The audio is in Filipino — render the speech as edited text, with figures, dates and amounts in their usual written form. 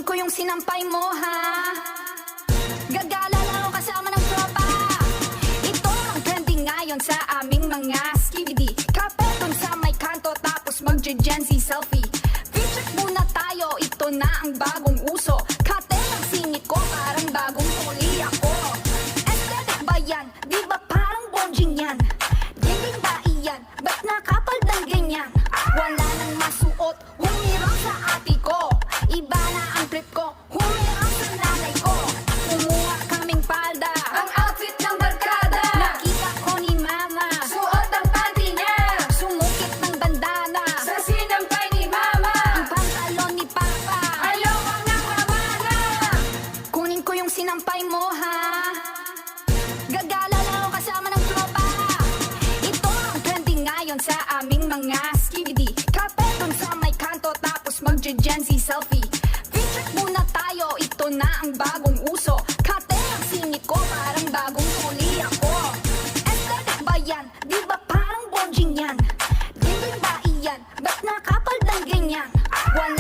Kunin ko yung sinampay mo, ha? Gagala lang ako kasama ng tropa. Ito ang trending ngayon sa aming mga skibidi. Kapetong sa may kanto tapos mag-Gen Z selfie. Feature muna tayo, ito na ang bagong uso. Kate ang singit ko, parang bagong huli ako. Aesthetic ba yan? Di ba parang bonjing yan? Dingding ba iyan? Ba't nakapal ng ganyan? Wala nang masuot, humirang sa ati ko. Iba na ang trip ko, humirang sa nanay ko. Kumuha kaming palda, ang outfit ng barkada. Nakita ko ni mama, suot ang panty niya. Sumukit ng bandana, sa sinampay ni mama. Ang pantalon ni papa, ayokang nakamana. Kunin ko yung sinampay mo, ha? Gagala lang ako kasama ng tropa. Ito ang trending ngayon sa aming mga skibidi. Kapetong sa may kanto tapos mag-Gen Z selfie. Feature muna tayo, ito na ang bagong uso. Kate ang singit ko, parang bagong huli ako. Aesthetic ba yan? Di ba parang bonjing yan? Dingding ba iyan? Ba't nakapal ng ganyan? Wala